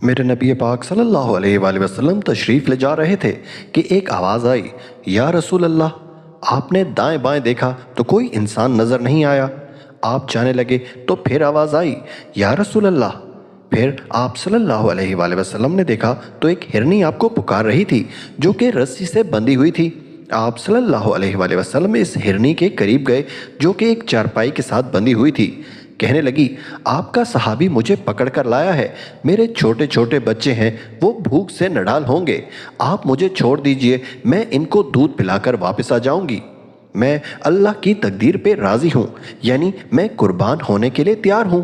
میرے نبی پاک صلی اللہ علیہ وآلہ وسلم تشریف لے جا رہے تھے کہ ایک آواز آئی، یا رسول اللہ۔ آپ نے دائیں بائیں دیکھا تو کوئی انسان نظر نہیں آیا۔ آپ جانے لگے تو پھر آواز آئی، یا رسول اللہ۔ پھر آپ صلی اللہ علیہ وآلہ وسلم نے دیکھا تو ایک ہرنی آپ کو پکار رہی تھی جو کہ رسی سے بندھی ہوئی تھی۔ آپ صلی اللہ علیہ وآلہ وسلم اس ہرنی کے قریب گئے جو کہ ایک چارپائی کے ساتھ بندھی ہوئی تھی۔ کہنے لگی، آپ کا صحابی مجھے پکڑ کر لایا ہے، میرے چھوٹے چھوٹے بچے ہیں، وہ بھوک سے نڈال ہوں گے، آپ مجھے چھوڑ دیجئے، میں ان کو دودھ پلا کر واپس آ جاؤں گی۔ میں اللہ کی تقدیر پہ راضی ہوں، یعنی میں قربان ہونے کے لیے تیار ہوں۔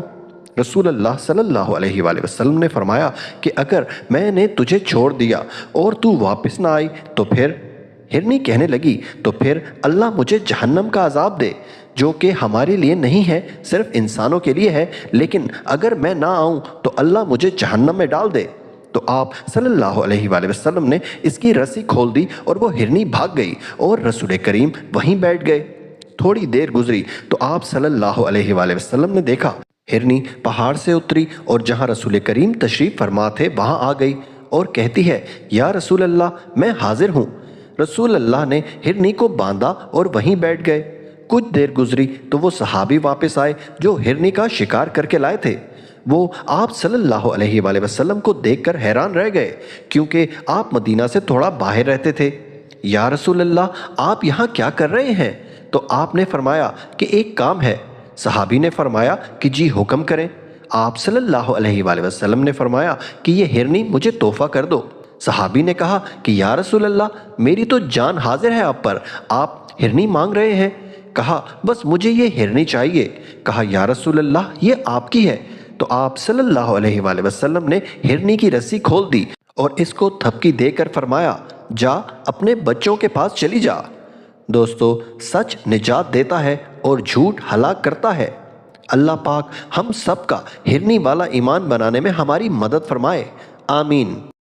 رسول اللہ صلی اللہ علیہ وآلہ وسلم نے فرمایا کہ اگر میں نے تجھے چھوڑ دیا اور تو واپس نہ آئی تو پھر؟ ہرنی کہنے لگی، تو پھر اللہ مجھے جہنم کا عذاب دے، جو کہ ہمارے لیے نہیں ہے، صرف انسانوں کے لیے ہے، لیکن اگر میں نہ آؤں تو اللہ مجھے جہنم میں ڈال دے۔ تو آپ صلی اللہ علیہ وآلہ وسلم نے اس کی رسی کھول دی اور وہ ہرنی بھاگ گئی اور رسول کریم وہیں بیٹھ گئے۔ تھوڑی دیر گزری تو آپ صلی اللہ علیہ وآلہ وسلم نے دیکھا ہرنی پہاڑ سے اتری اور جہاں رسول کریم تشریف فرما تھے وہاں آ گئی اور کہتی ہے، یا رسول اللہ، میں حاضر ہوں۔ رسول اللہ نے ہرنی کو باندھا اور وہیں بیٹھ گئے۔ کچھ دیر گزری تو وہ صحابی واپس آئے جو ہرنی کا شکار کر کے لائے تھے۔ وہ آپ صلی اللہ علیہ وآلہ وسلم کو دیکھ کر حیران رہ گئے کیونکہ آپ مدینہ سے تھوڑا باہر رہتے تھے۔ یا رسول اللہ، آپ یہاں کیا کر رہے ہیں؟ تو آپ نے فرمایا کہ ایک کام ہے۔ صحابی نے فرمایا کہ جی حکم کریں۔ آپ صلی اللہ علیہ وآلہ وسلم نے فرمایا کہ یہ ہرنی مجھے تحفہ کر دو۔ صحابی نے کہا کہ یا رسول اللہ، میری تو جان حاضر ہے آپ پر، آپ ہرنی مانگ رہے ہیں؟ کہا بس مجھے یہ ہرنی چاہیے۔ کہا یا رسول اللہ، یہ آپ کی ہے۔ تو آپ صلی اللہ علیہ وآلہ وسلم نے ہرنی کی رسی کھول دی اور اس کو تھپکی دے کر فرمایا، جا اپنے بچوں کے پاس چلی جا۔ دوستو، سچ نجات دیتا ہے اور جھوٹ ہلاک کرتا ہے۔ اللہ پاک ہم سب کا ہرنی والا ایمان بنانے میں ہماری مدد فرمائے، آمین۔